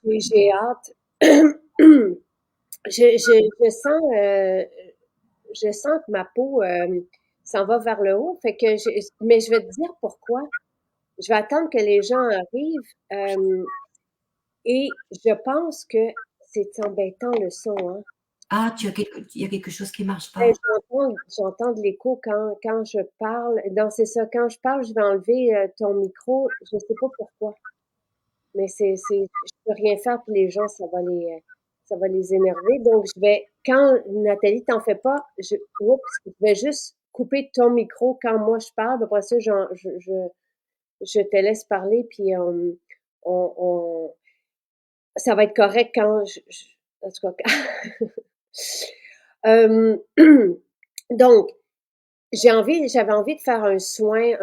Et j'ai hâte. Je sens, je sens que ma peau s'en va vers le haut. Fait que mais je vais te dire pourquoi. Je vais attendre que les gens arrivent et je pense que c'est embêtant le son, hein. Ah, il y a quelque chose qui marche Ben, pas. j'entends de l'écho quand je parle. Donc, c'est ça. Quand je parle, je vais enlever ton micro. Je sais pas pourquoi. Mais je peux rien faire pour les gens, ça va les énerver. Donc, quand Nathalie, t'en fais pas, oups, je vais juste couper ton micro quand moi je parle. Après ça, je te laisse parler, puis on- ça va être correct quand en tout cas, Euh, donc, j'avais envie de faire un soin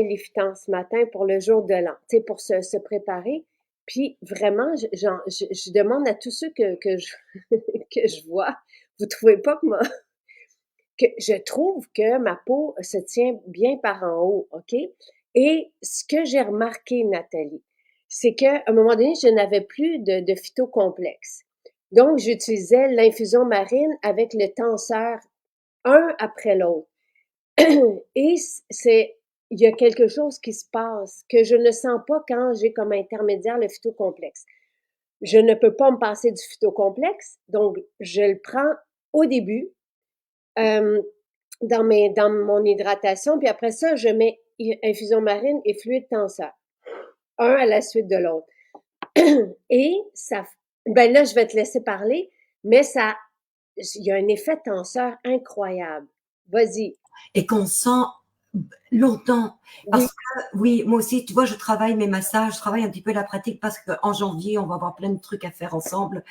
liftant ce matin pour le jour de l'an, tu sais, pour se préparer. Puis vraiment, je demande à tous ceux que je vois, vous trouvez pas que je trouve que ma peau se tient bien par en haut, OK? Et ce que j'ai remarqué, Nathalie, c'est qu'à un moment donné, je n'avais plus de phytocomplexe. Donc, j'utilisais l'infusion marine avec le tenseur, un après l'autre. Et il y a quelque chose qui se passe que je ne sens pas quand j'ai comme intermédiaire le phytocomplexe. Je ne peux pas me passer du phytocomplexe, donc je le prends au début euh, dans mon hydratation, puis après ça, je mets infusion marine et fluide tenseur, un à la suite de l'autre. Et ça, ben là, je vais te laisser parler, mais il y a un effet tenseur incroyable. Vas-y. Et qu'on sent longtemps. Oui, Parce que, oui, moi aussi, tu vois, je travaille mes massages, je travaille un petit peu la pratique parce qu'en janvier, on va avoir plein de trucs à faire ensemble.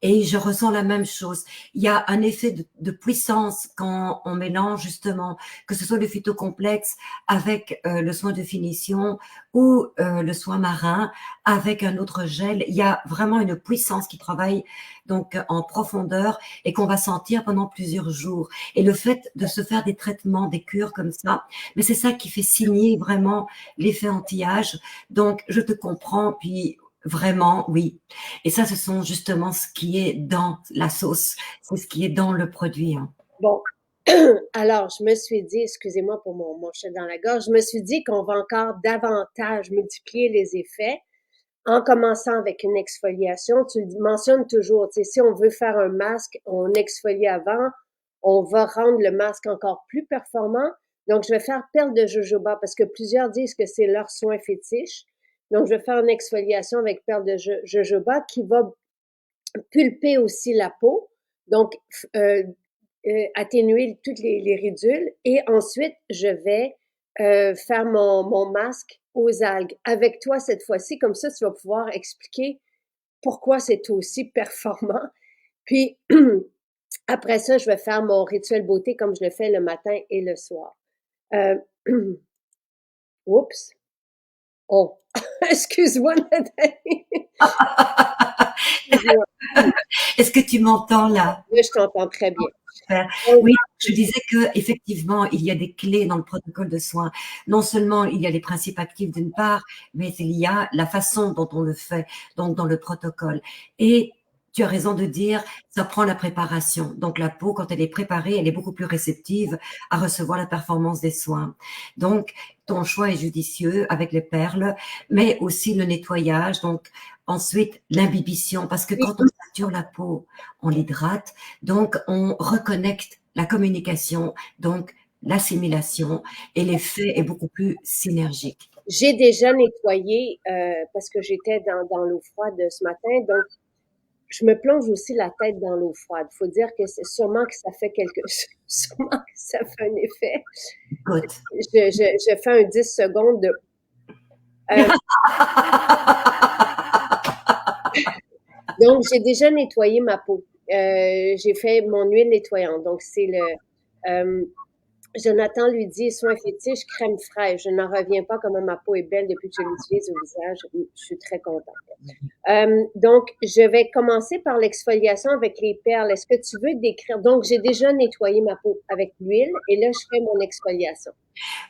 Et je ressens la même chose. Il y a un effet de puissance quand on mélange justement, que ce soit le phytocomplexe avec le soin de finition ou le soin marin avec un autre gel. Il y a vraiment une puissance qui travaille donc en profondeur et qu'on va sentir pendant plusieurs jours. Et le fait de se faire des traitements, des cures comme ça, mais c'est ça qui fait signer vraiment l'effet anti-âge. Donc je te comprends. Puis vraiment, oui. Et ça, ce sont justement ce qui est dans la sauce, c'est ce qui est dans le produit. Hein. bon. Alors, je me suis dit, excusez-moi pour mon chat dans la gorge, je me suis dit qu'on va encore davantage multiplier les effets en commençant avec une exfoliation. Tu le mentionnes toujours, tu sais, si on veut faire un masque, on exfolie avant, on va rendre le masque encore plus performant. Donc, je vais faire perle de jojoba parce que plusieurs disent que c'est leur soin fétiche. Donc, je vais faire une exfoliation avec perle de jojoba qui va pulper aussi la peau. Donc, atténuer toutes les ridules. Et ensuite, je vais faire mon masque aux algues. Avec toi cette fois-ci, comme ça, tu vas pouvoir expliquer pourquoi c'est aussi performant. Puis, après ça, je vais faire mon rituel beauté comme je le fais le matin et le soir. Euh, oups. Oh, excuse-moi, Nathalie. Excuse-moi. Est-ce que tu m'entends là? Là, je t'entends très bien. Donc, Oui, je disais que effectivement, il y a des clés dans le protocole de soins. Non seulement il y a les principes actifs d'une part, mais il y a la façon dont on le fait, donc dans le protocole. Et tu as raison de dire, ça prend la préparation. Donc la peau, quand elle est préparée, elle est beaucoup plus réceptive à recevoir la performance des soins. Donc ton choix est judicieux avec les perles, mais aussi le nettoyage. Donc ensuite l'imbibition, parce que oui, quand on sature la peau, on l'hydrate. Donc, on reconnecte la communication, donc l'assimilation, et l'effet est beaucoup plus synergique. j'ai déjà nettoyé parce que j'étais dans l'eau froide ce matin. Donc, je me plonge aussi la tête dans l'eau froide. Faut dire que c'est sûrement que ça fait sûrement que ça fait un effet. Écoute. Je fais un 10 secondes de, euh, donc, j'ai déjà nettoyé ma peau. J'ai fait mon huile nettoyante. Donc, c'est le, euh, Jonathan lui dit soin fétiche, crème fraîche. Je n'en reviens pas comment ma peau est belle depuis que je l'utilise au visage. Je suis très contente. Donc, je vais commencer par l'exfoliation avec les perles. Est-ce que tu veux décrire? Donc, j'ai déjà nettoyé ma peau avec l'huile et là, je fais mon exfoliation.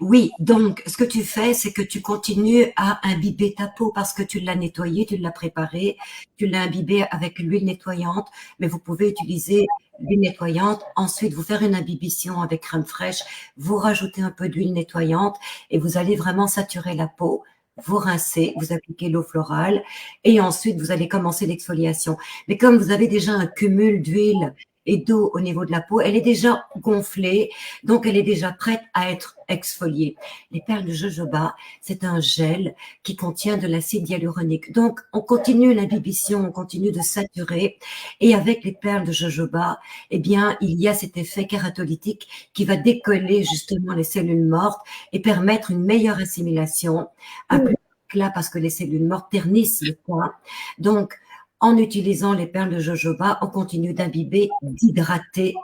Oui, donc ce que tu fais, c'est que tu continues à imbiber ta peau parce que tu l'as nettoyée, tu l'as préparée, tu l'as imbibée avec l'huile nettoyante, mais vous pouvez utiliser l'huile nettoyante, ensuite vous faire une imbibition avec crème fraîche, vous rajoutez un peu d'huile nettoyante et vous allez vraiment saturer la peau. Vous rincez, vous appliquez l'eau florale et ensuite vous allez commencer l'exfoliation. Mais comme vous avez déjà un cumul d'huile et d'eau au niveau de la peau, elle est déjà gonflée, donc elle est déjà prête à être exfoliée. Les perles de jojoba, c'est un gel qui contient de l'acide hyaluronique. Donc on continue l'imbibition, on continue de saturer et avec les perles de jojoba, eh bien, il y a cet effet kératolytique qui va décoller justement les cellules mortes et permettre une meilleure assimilation, un plus éclat parce que les cellules mortes ternissent le teint. Donc, en utilisant les perles de jojoba, on continue d'imbiber, d'hydrater,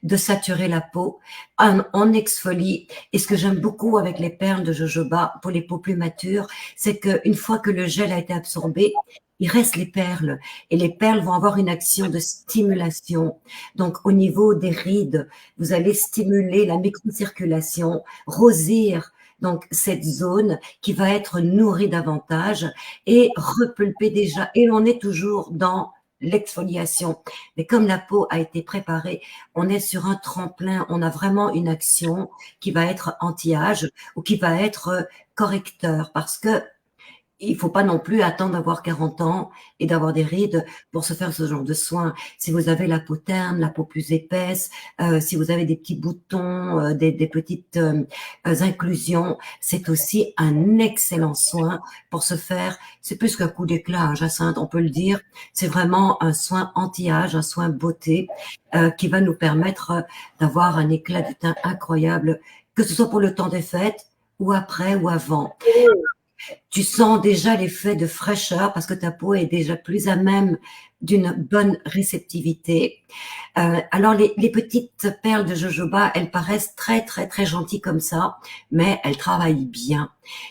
de saturer la peau, on exfolie. Et ce que j'aime beaucoup avec les perles de jojoba pour les peaux plus matures, c'est qu'une fois que le gel a été absorbé, il reste les perles. Et les perles vont avoir une action de stimulation. Donc, au niveau des rides, vous allez stimuler la microcirculation, rosir donc cette zone qui va être nourrie davantage et repulper déjà. Et on est toujours dans l'exfoliation. Mais comme la peau a été préparée, on est sur un tremplin, on a vraiment une action qui va être anti-âge ou qui va être correcteur parce que il faut pas non plus attendre d'avoir 40 ans et d'avoir des rides pour se faire ce genre de soins. Si vous avez la peau terne, la peau plus épaisse, si vous avez des petits boutons, des petites inclusions, c'est aussi un excellent soin pour se faire. C'est plus qu'un coup d'éclat, hein, Jacinthe, on peut le dire. C'est vraiment un soin anti-âge, un soin beauté qui va nous permettre d'avoir un éclat du teint incroyable, que ce soit pour le temps des fêtes ou après ou avant. Tu sens déjà l'effet de fraîcheur parce que ta peau est déjà plus à même d'une bonne réceptivité. Alors les petites perles de jojoba, elles paraissent très très très gentilles comme ça, mais elles travaillent bien.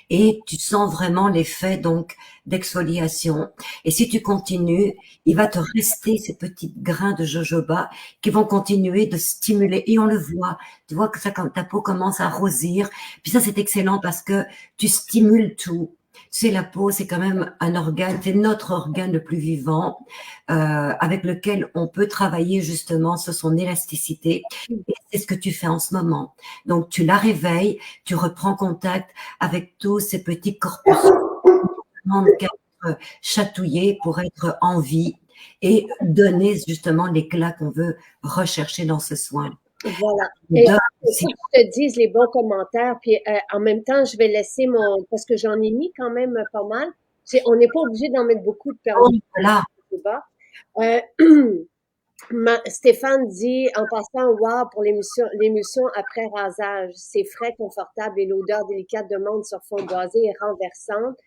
Et tu sens vraiment l'effet donc d'exfoliation. Et si tu continues, il va te rester ces petits grains de jojoba qui vont continuer de stimuler. Et on le voit. Tu vois que ça, quand ta peau commence à rosir. Puis ça, c'est excellent parce que tu stimules tout. C'est la peau, c'est quand même un organe, c'est notre organe le plus vivant avec lequel on peut travailler justement sur son élasticité. Et c'est ce que tu fais en ce moment. Donc tu la réveilles, tu reprends contact avec tous ces petits corpus qu'à être chatouillés pour être en vie et donner justement l'éclat qu'on veut rechercher dans ce soin. Voilà. Et J'adore il aussi. faut que je te dise les bons commentaires, puis en même temps, je vais laisser mon, parce que j'en ai mis quand même pas mal. On n'est pas obligé d'en mettre beaucoup de perles de Voilà. jojoba. Stéphane dit, en passant, wow, pour l'émulsion après rasage, c'est frais, confortable et l'odeur délicate de menthe sur fond boisé est renversante.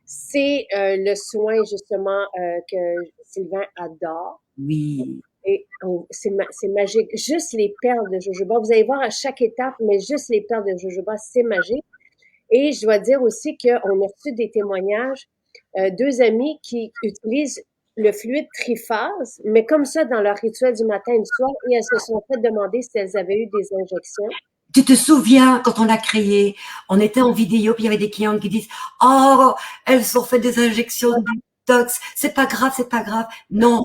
C'est le soin justement que Sylvain adore. Oui. Et c'est magique. Juste les perles de jojoba. Vous allez voir à chaque étape, mais juste les perles de jojoba, c'est magique. Et je dois dire aussi qu'on a reçu des témoignages, deux amis qui utilisent le fluide triphase, mais comme ça dans leur rituel du matin et du soir, et elles se sont fait demander si elles avaient eu des injections. Tu te souviens quand on l'a créé, on était en vidéo, puis il y avait des clientes qui disent oh, elles sont fait des injections de détox, c'est pas grave, c'est pas grave. Non,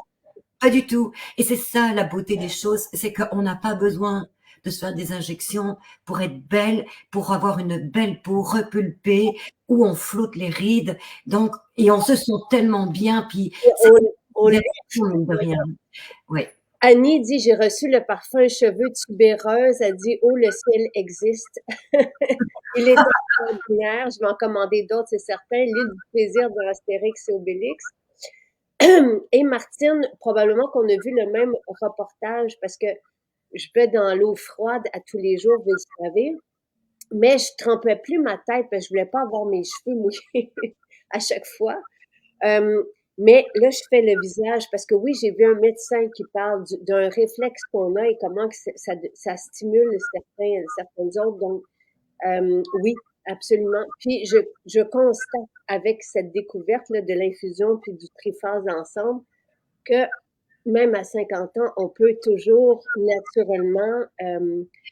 pas du tout. Et c'est ça la beauté des choses, c'est qu'on n'a pas besoin de se faire des injections pour être belle, pour avoir une belle peau repulpée, où on flotte les rides. Donc, et on se sent tellement bien, puis c'est Au, une au lait. diversion, mine de rien. Ouais. Annie dit, j'ai reçu le parfum cheveux tubéreuse. Elle dit, oh, le ciel existe. Il est extraordinaire. Je vais en commander d'autres, c'est certain. L'île du plaisir de Astérix et Obélix. Et Martine, probablement qu'on a vu le même reportage parce que je vais dans l'eau froide à tous les jours, vous le savez. Mais je trempais plus ma tête parce que je voulais pas avoir mes cheveux mouillés à chaque fois. Euh, Mais là, je fais le visage parce que oui, j'ai vu un médecin qui parle d'un réflexe qu'on a et comment que ça stimule certaines autres. Donc, oui, absolument. Puis, je constate avec cette découverte-là de l'infusion puis du triphase ensemble que même à 50 ans, on peut toujours naturellement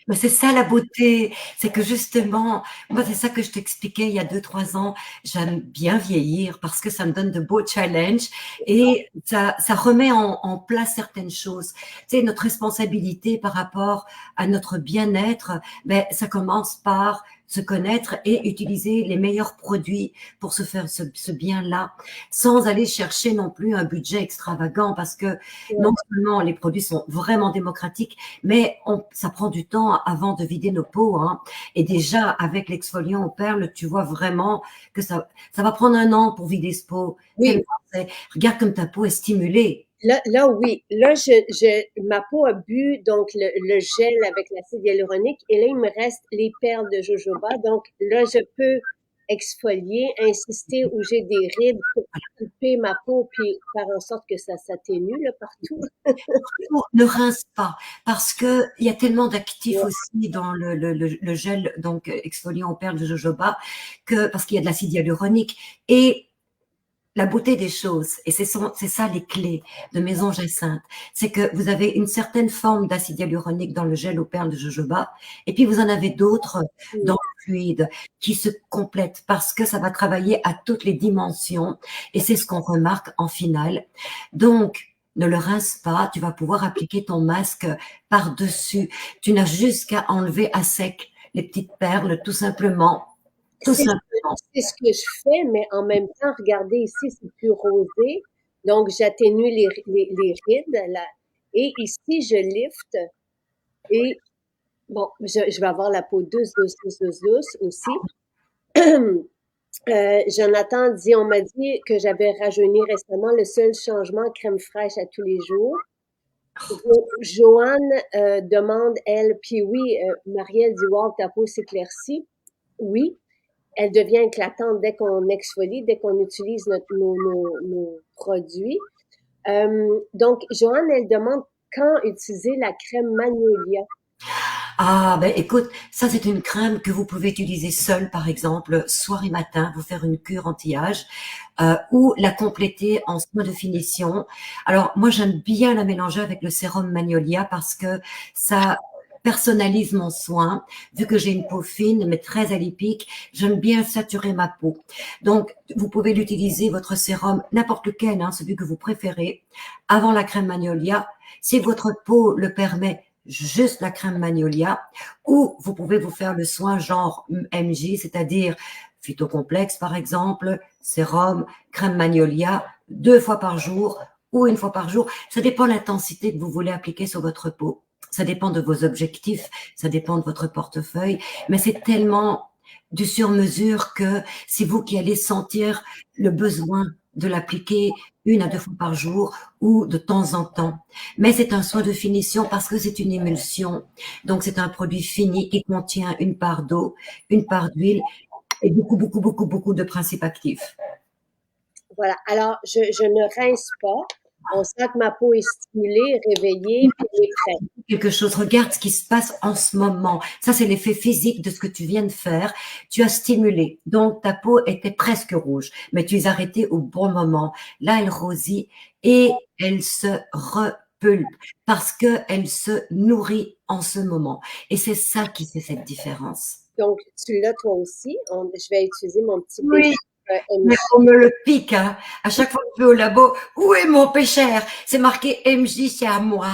Mais c'est ça la beauté, c'est que justement, moi c'est ça que je t'expliquais il y a 2, 3 ans, j'aime bien vieillir parce que ça me donne de beaux challenges et ça remet en place certaines choses. Tu sais, notre responsabilité par rapport à notre bien-être, ben, ça commence par se connaître et utiliser les meilleurs produits pour se faire ce bien-là, sans aller chercher non plus un budget extravagant parce que non seulement les produits sont vraiment démocratiques, mais ça prend du temps avant de vider nos peaux. Hein. Et déjà, avec l'exfoliant aux perles, tu vois vraiment que ça va prendre 1 an pour vider ce pot. oui, Regarde comme ta peau est stimulée. là, oui. Là, ma peau a bu donc le gel avec l'acide hyaluronique et là, il me reste les perles de jojoba. Donc là, je peux exfolier, insister où j'ai des rides pour couper ma peau puis faire en sorte que ça s'atténue là partout. Ne rince pas parce que il y a tellement d'actifs Ouais, aussi dans le gel donc exfoliant aux perles de jojoba que parce qu'il y a de l'acide hyaluronique et la beauté des choses, et c'est ça les clés de Maison Jacinthe, c'est que vous avez une certaine forme d'acide hyaluronique dans le gel aux perles de jojoba, et puis vous en avez d'autres dans oui. le fluide qui se complètent parce que ça va travailler à toutes les dimensions, et c'est ce qu'on remarque en finale. Donc, ne le rince pas, tu vas pouvoir appliquer ton masque par-dessus. Tu n'as juste qu'à enlever à sec les petites perles, tout simplement. Tout C'est ce que simplement. c'est ce que je fais, mais en même temps, regardez ici, c'est plus rosé. Donc, j'atténue les rides. Et ici, je lift. Et bon, je vais avoir la peau douce, douce, douce, douce, douce aussi. Jonathan dit, on m'a dit que j'avais rajeuni récemment. Le seul changement, crème fraîche à tous les jours. Joanne demande, elle, puis oui, Marielle dit, wow, ta peau s'éclaircit. Oui, elle devient éclatante dès qu'on exfolie, dès qu'on utilise nos produits. Donc, Joanne, elle demande quand utiliser la crème Magnolia. Ah, ben écoute, ça c'est une crème que vous pouvez utiliser seule, par exemple, soir et matin, vous faire une cure anti-âge, ou la compléter en soin de finition. Alors moi j'aime bien la mélanger avec le sérum Magnolia parce que ça personnalise mon soin. Vu que j'ai une peau fine mais très alipique, j'aime bien saturer ma peau. Donc vous pouvez l'utiliser votre sérum n'importe lequel, hein, celui que vous préférez, avant la crème Magnolia. Si votre peau le permet, juste la crème Magnolia, ou vous pouvez vous faire le soin genre MJ, c'est-à-dire phytocomplexe par exemple, sérum, crème Magnolia, 2 fois par jour ou 1 fois par jour. Ça dépend de l'intensité que vous voulez appliquer sur votre peau. Ça dépend de vos objectifs, ça dépend de votre portefeuille, mais c'est tellement du sur-mesure que c'est vous qui allez sentir le besoin de l'appliquer 1 à 2 fois par jour ou de temps en temps. Mais c'est un soin de finition parce que c'est une émulsion. Donc c'est un produit fini qui contient une part d'eau, une part d'huile et beaucoup, beaucoup, beaucoup, beaucoup de principes actifs. Voilà. Alors, je ne rince pas. On sent que ma peau est stimulée, réveillée, puis elle est prête. Quelque chose, regarde ce qui se passe en ce moment. Ça, c'est l'effet physique de ce que tu viens de faire. Tu as stimulé. Donc, ta peau était presque rouge, mais tu es arrêté au bon moment. Là, elle rosit et elle se repulpe parce qu'elle se nourrit en ce moment. Et c'est ça qui fait cette différence. Donc, tu l'as toi aussi. Je vais utiliser mon petit Oui, péché mais MJ. on me le pique, hein. À chaque fois que je vais au labo, où est mon pécher? C'est marqué MJ, c'est à moi.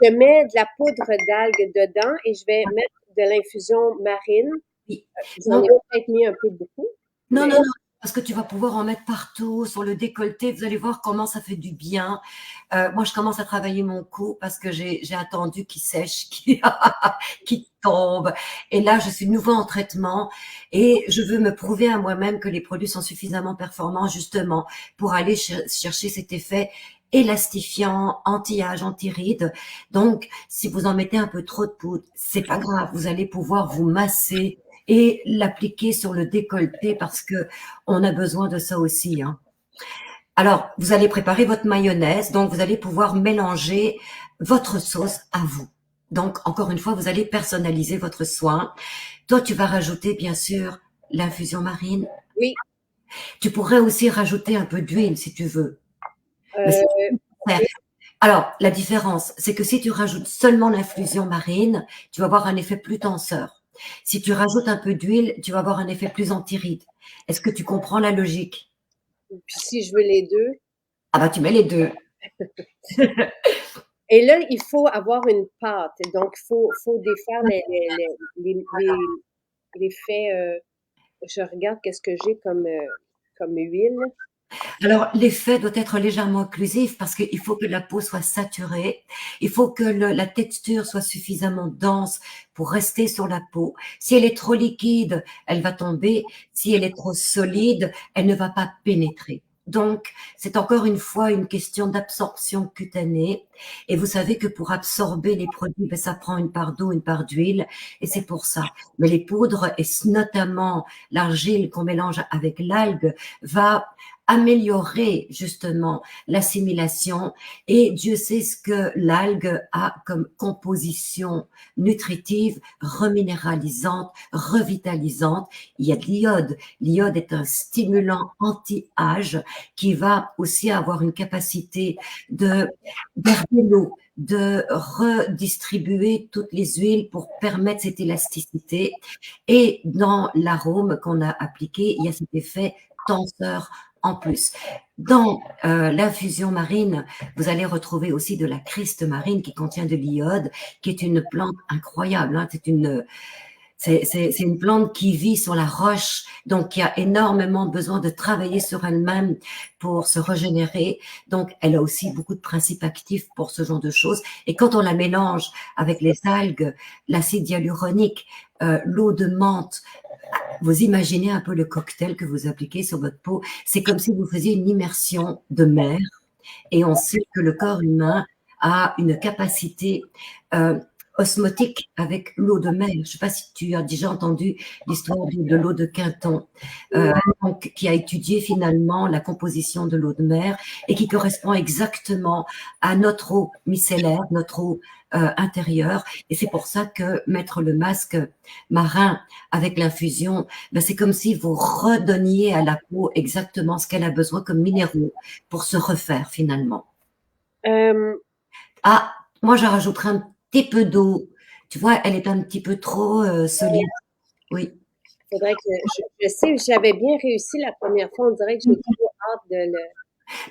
Je mets de la poudre d'algues dedans et je vais mettre de l'infusion marine. Oui. J'en Non, ai peut-être mis un peu beaucoup, non, mais non, non, parce que tu vas pouvoir en mettre partout, sur le décolleté. Vous allez voir comment ça fait du bien. Moi, je commence à travailler mon cou parce que j'ai attendu qu'il sèche, qu'il tombe. Et là, je suis de nouveau en traitement et je veux me prouver à moi-même que les produits sont suffisamment performants justement pour aller chercher cet effet élastifiant, anti-âge, anti-rides. Donc, si vous en mettez un peu trop de poudre, c'est pas grave. Vous allez pouvoir vous masser et l'appliquer sur le décolleté parce que on a besoin de ça aussi, hein. Alors, vous allez préparer votre mayonnaise, donc vous allez pouvoir mélanger votre sauce à vous. Donc, encore une fois, vous allez personnaliser votre soin. Toi, tu vas rajouter, bien sûr, l'infusion marine. Oui, Tu pourrais aussi rajouter un peu d'huile si tu veux. Mais euh, c'est pas nécessaire. Alors, la différence, c'est que si tu rajoutes seulement l'infusion marine, tu vas avoir un effet plus tenseur. Si tu rajoutes un peu d'huile, tu vas avoir un effet plus antiride. Est-ce que tu comprends la logique? puis si je veux les deux. Ah bah, tu mets les deux. Et là, il faut avoir une pâte. Donc, faut défaire les faits. Je regarde qu'est-ce que j'ai comme huile. Alors, l'effet doit être légèrement occlusif parce qu'il faut que la peau soit saturée. Il faut que la texture soit suffisamment dense pour rester sur la peau. Si elle est trop liquide, elle va tomber. Si elle est trop solide, elle ne va pas pénétrer. Donc, c'est encore une fois une question d'absorption cutanée. Et vous savez que pour absorber les produits, ben, ça prend une part d'eau, une part d'huile. Et c'est pour ça. Mais les poudres, et notamment l'argile qu'on mélange avec l'algue, va améliorer justement l'assimilation et Dieu sait ce que l'algue a comme composition nutritive, reminéralisante, revitalisante. Il y a de l'iode. L'iode est un stimulant anti-âge qui va aussi avoir une capacité de garder l'eau, de redistribuer toutes les huiles pour permettre cette élasticité. Et dans l'arôme qu'on a appliqué, il y a cet effet tenseur en plus. Dans l'infusion marine, vous allez retrouver aussi de la criste marine qui contient de l'iode, qui est une plante incroyable. Hein. C'est une plante qui vit sur la roche, donc qui a énormément besoin de travailler sur elle-même pour se régénérer. Donc, elle a aussi beaucoup de principes actifs pour ce genre de choses. Et quand on la mélange avec les algues, l'acide hyaluronique, l'eau de menthe, vous imaginez un peu le cocktail que vous appliquez sur votre peau. C'est comme si vous faisiez une immersion de mer. Et on sait que le corps humain a une capacité euh, osmotique avec l'eau de mer. Je ne sais pas si tu as déjà entendu l'histoire de l'eau de Quinton, donc, qui a étudié finalement la composition de l'eau de mer et qui correspond exactement à notre eau micellaire, notre eau intérieure. Et c'est pour ça que mettre le masque marin avec l'infusion, ben c'est comme si vous redonniez à la peau exactement ce qu'elle a besoin comme minéraux pour se refaire finalement. Euh, Ah, moi je rajouterais un petit peu d'eau. Tu vois, elle est un petit peu trop solide. Oui. faudrait que je sais, j'avais bien réussi la première fois. On dirait que j'ai trop hâte de le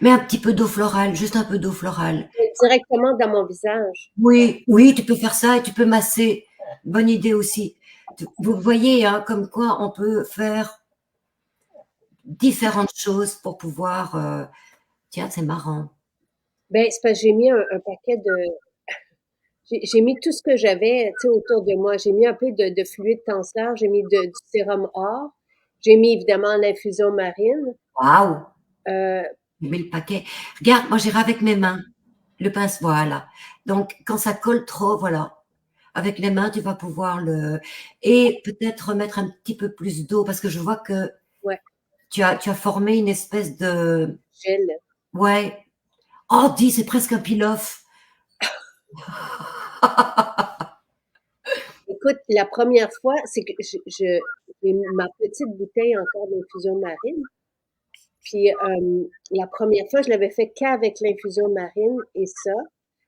Mais un petit peu d'eau florale, juste un peu d'eau florale. directement dans mon visage. Oui, oui, tu peux faire ça et tu peux masser. Bonne idée aussi. Vous voyez, hein, comme quoi on peut faire différentes choses pour pouvoir. Tiens, c'est marrant. Ben, c'est parce que j'ai mis un paquet de. J'ai mis tout ce que j'avais, tu sais, autour de moi. J'ai mis un peu de fluide tenseur, j'ai mis du sérum or, j'ai mis évidemment l'infusion marine. Waouh! Euh, J'ai mis le paquet. Regarde, moi j'irai avec mes mains. Le pince, voilà. Donc, quand ça colle trop, voilà. Avec les mains, tu vas pouvoir le. Et peut-être remettre un petit peu plus d'eau parce que je vois que ouais, tu as formé une espèce de. gel. Ouais. Oh, dis, c'est presque un pil-off. Écoute, la première fois, c'est que j'ai ma petite bouteille encore d'infusion marine. Puis la première fois, je l'avais fait qu'avec l'infusion marine et ça,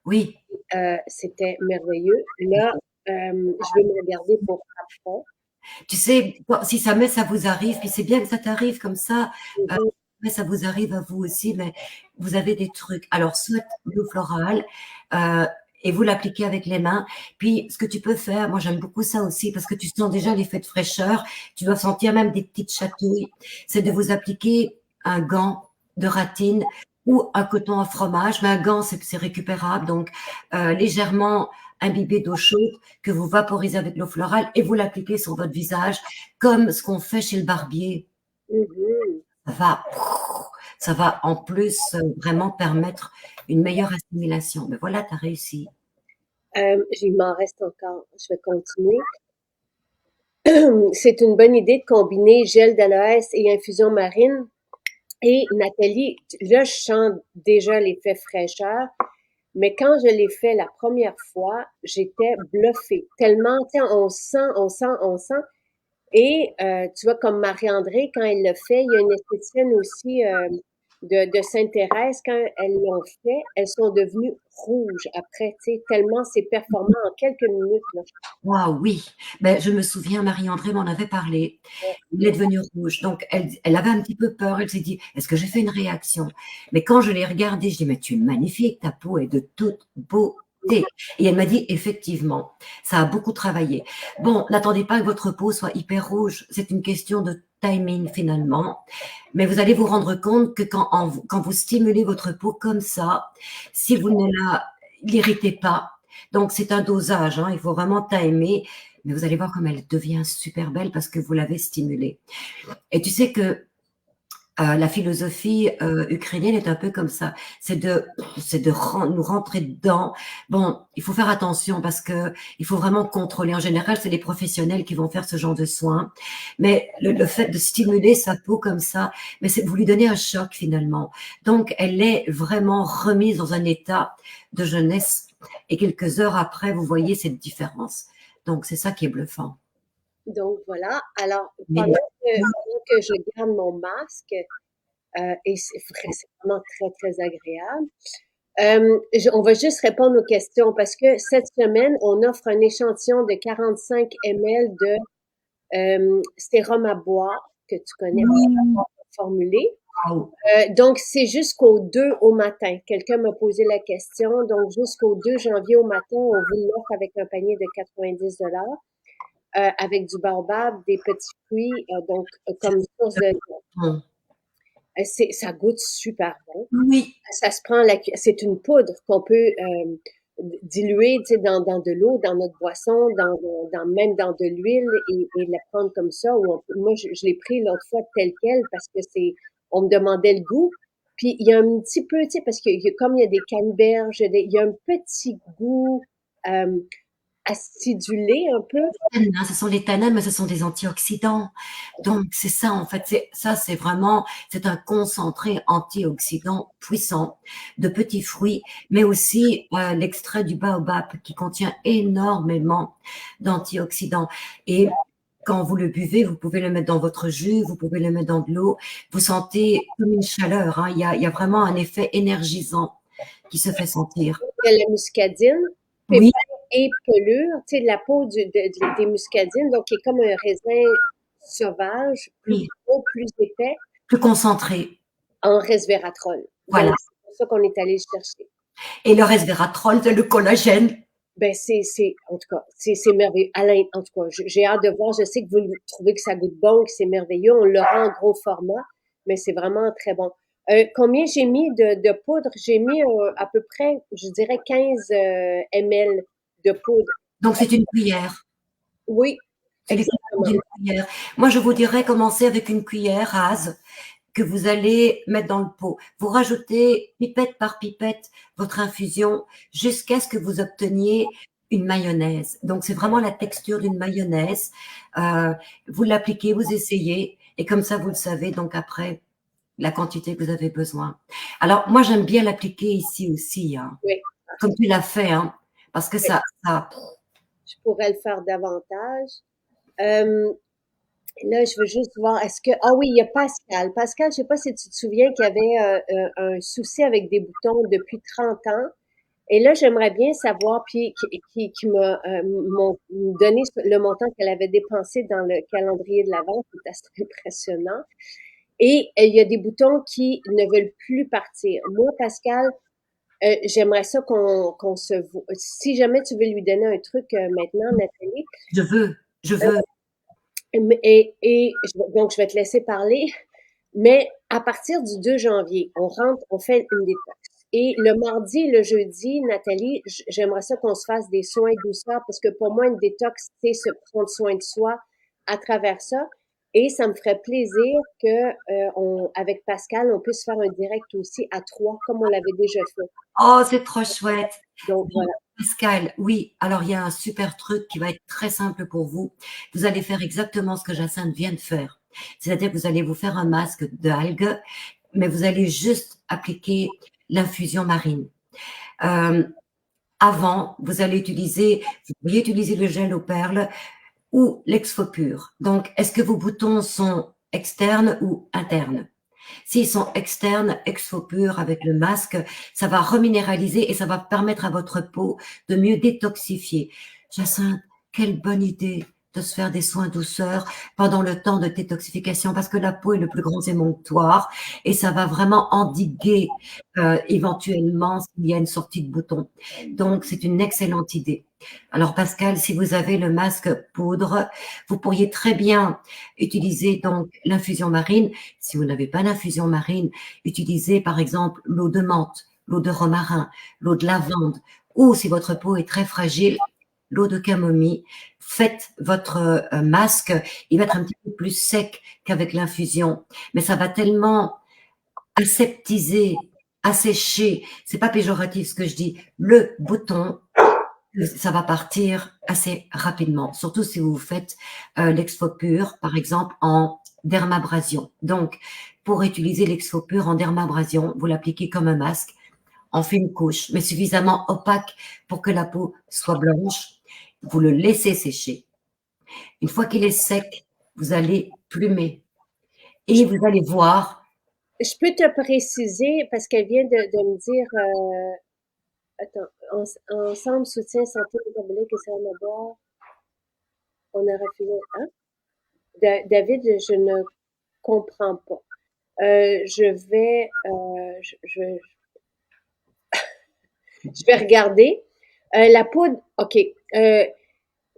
Oui. c'était merveilleux. Là, je vais me le garder pour après. Tu sais, si jamais ça vous arrive, puis c'est bien que ça t'arrive comme ça, Mhm. mais ça vous arrive à vous aussi, mais vous avez des trucs. Alors, soit l'eau florale, euh, et vous l'appliquez avec les mains. Puis, ce que tu peux faire, moi j'aime beaucoup ça aussi, parce que tu sens déjà l'effet de fraîcheur, tu dois sentir même des petites chatouilles, c'est de vous appliquer un gant de ratine ou un coton à fromage, mais un gant, c'est récupérable, donc légèrement imbibé d'eau chaude que vous vaporisez avec l'eau florale et vous l'appliquez sur votre visage, comme ce qu'on fait chez le barbier. Mhm. Ça va, ça va en plus vraiment permettre une meilleure assimilation. Mais voilà, tu as réussi. Il m'en reste encore. Je vais continuer. C'est une bonne idée de combiner gel d'aloès et infusion marine Et Nathalie, là, je sens déjà l'effet fraîcheur, mais quand je l'ai fait la première fois, j'étais bluffée. Tellement, tu sais, on sent, on sent, on sent. Et tu vois, comme Marie-André, quand elle le fait, il y a une esthéticienne aussi de Sainte-Thérèse, quand elles l'ont fait, elles sont devenues rouges après, tu sais, tellement c'est performant en quelques minutes, là. Waouh, oui. Ben, je me souviens, Marie-André m'en avait parlé. Il est devenu rouge. Donc, elle avait un petit peu peur. Elle s'est dit, est-ce que j'ai fait une réaction? Mais quand je l'ai regardé, je dis, mais tu es magnifique, ta peau est de toute beauté. Et elle m'a dit, effectivement, ça a beaucoup travaillé. Bon, n'attendez pas que votre peau soit hyper rouge. C'est une question de timing finalement. Mais vous allez vous rendre compte que quand vous stimulez votre peau comme ça, si vous ne l'irritez pas, donc c'est un dosage, hein, il faut vraiment timer, mais vous allez voir comme elle devient super belle parce que vous l'avez stimulée. Et tu sais que la philosophie ukrainienne est un peu comme ça, nous rentrer dedans. Bon, il faut faire attention parce que il faut vraiment contrôler. En général, c'est les professionnels qui vont faire ce genre de soins, mais le fait de stimuler sa peau comme ça, mais c'est vous lui donnez un choc finalement. Donc, elle est vraiment remise dans un état de jeunesse. Et quelques heures après, vous voyez cette différence. Donc, c'est ça qui est bluffant. Donc voilà. Alors, Mais pendant que je garde mon masque, et c'est vraiment très, très agréable. On va juste répondre aux questions parce que cette semaine, on offre un échantillon de 45 ml de sérum à boire que tu connais formulé. waouh, Donc, c'est jusqu'au 2 au matin. Quelqu'un m'a posé la question. Donc, jusqu'au 2 janvier au matin, on vous l'offre avec un panier de 90 avec du baobab, des petits fruits, donc comme source de... bon. Ça goûte super bon. Oui, Ça se prend c'est une poudre qu'on peut diluer, tu sais, dans de l'eau, dans notre boisson, même dans de l'huile et la prendre comme ça. Moi, je l'ai pris l'autre fois tel quel parce que on me demandait le goût. Puis il y a un petit peu, tu sais, parce que comme il y a des canneberges, il y a un petit goût euh, acidulé un peu. hein, ce sont les tanins, mais ce sont des antioxydants. Donc, c'est ça, en fait. C'est vraiment, c'est un concentré antioxydant puissant de petits fruits, mais aussi l'extrait du baobab qui contient énormément d'antioxydants. Et quand vous le buvez, vous pouvez le mettre dans votre jus, vous pouvez le mettre dans de l'eau. Vous sentez comme une chaleur, hein. Il y a vraiment un effet énergisant qui se fait sentir. Il y a la muscadine, Oui, pépins et pelure, tu sais, la peau des muscadines, donc qui est comme un raisin sauvage, plus oui, gros, plus épais, plus concentré. en resveratrol. Donc, Voilà. c'est pour ça qu'on est allé le chercher. Et le resveratrol, c'est le collagène. Ben, en tout cas, c'est merveilleux. Alain, en tout cas, j'ai hâte de voir. Je sais que vous trouvez que ça goûte bon, que c'est merveilleux. On l'aura en gros format, mais c'est vraiment très bon. Combien j'ai mis de poudre? J'ai mis à peu près, je dirais 15 ml de poudre. Donc, c'est une cuillère. Oui, Elle est exactement. d'une cuillère. Moi, je vous dirais commencer avec une cuillère rase que vous allez mettre dans le pot. Vous rajoutez pipette par pipette votre infusion jusqu'à ce que vous obteniez une mayonnaise. Donc, c'est vraiment la texture d'une mayonnaise. Euh, vous l'appliquez, vous essayez, et comme ça, vous le savez. Donc, après, la quantité que vous avez besoin. Alors, moi, j'aime bien l'appliquer ici aussi, hein, Oui, comme tu l'as fait, hein, parce que oui. ça, Je pourrais le faire davantage. Euh, Là, je veux juste voir, ah oui, il y a Pascal. Pascal, je sais pas si tu te souviens qu'il y avait un souci avec des boutons depuis 30 ans. Et là, j'aimerais bien savoir, puis qui m'a m'ont donné le montant qu'elle avait dépensé dans le calendrier de la vente, c'est assez impressionnant. Et il y a des boutons qui ne veulent plus partir. Moi, Pascal, j'aimerais ça qu'on se voit. Si jamais tu veux lui donner un truc maintenant, Nathalie, je euh, veux, donc je vais te laisser parler, mais à partir du 2 janvier, on rentre, on fait une détox. Et le mardi et le jeudi, Nathalie, j'aimerais ça qu'on se fasse des soins douceurs parce que pour moi, une détox, c'est se prendre soin de soi à travers ça. Et ça me ferait plaisir que, avec Pascal, on puisse faire un direct aussi à 3, comme on l'avait déjà fait. oh, c'est trop chouette. Donc voilà. Pascal, oui, alors il y a un super truc qui va être très simple pour vous. Vous allez faire exactement ce que Jacinthe vient de faire. C'est-à-dire que vous allez vous faire un masque d'algues, mais vous allez juste appliquer l'infusion marine. Avant, vous pourriez utiliser le gel aux perles ou l'exfopure. Donc, est-ce que vos boutons sont externes ou internes? S'ils sont externes, exfopure avec le masque, ça va reminéraliser et ça va permettre à votre peau de mieux détoxifier. Jacinthe, quelle bonne idée de se faire des soins douceurs pendant le temps de détoxification, parce que la peau est le plus grand émonctoire et ça va vraiment endiguer éventuellement s'il y a une sortie de bouton. Donc, c'est une excellente idée. Alors, Pascal, si vous avez le masque poudre, vous pourriez très bien utiliser donc l'infusion marine. Si vous n'avez pas d'infusion marine, utilisez par exemple l'eau de menthe, l'eau de romarin, l'eau de lavande, ou si votre peau est très fragile, l'eau de camomille. Faites votre masque, il va être un petit peu plus sec qu'avec l'infusion, mais ça va tellement aseptiser, assécher, c'est pas péjoratif ce que je dis, le bouton, ça va partir assez rapidement, surtout si vous faites l'exfopure, par exemple, en dermabrasion. Donc, pour utiliser l'exfopure en dermabrasion, vous l'appliquez comme un masque, en fine couche, mais suffisamment opaque pour que la peau soit blanche. Vous le laissez sécher. Une fois qu'il est sec, vous allez plumer et vous allez voir. Je peux te préciser, parce qu'elle vient de me dire, attends, ensemble, soutien, santé métabolique et sérum à boire, on a refusé, hein? David, je ne comprends pas. Je vais regarder. La poudre, OK.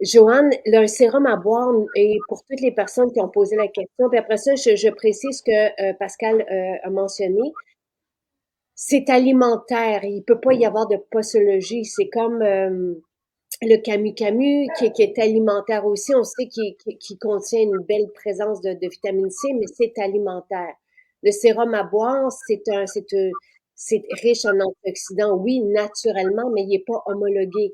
Joanne, un sérum à boire et pour toutes les personnes qui ont posé la question. Puis après ça, je précise que Pascal a mentionné. C'est alimentaire. Il peut pas y avoir de posologie. C'est comme le camu-camu qui est alimentaire aussi. On sait qu'il contient une belle présence de vitamine C, mais c'est alimentaire. Le sérum à boire, c'est riche en antioxydants, oui, naturellement, mais il n'est pas homologué.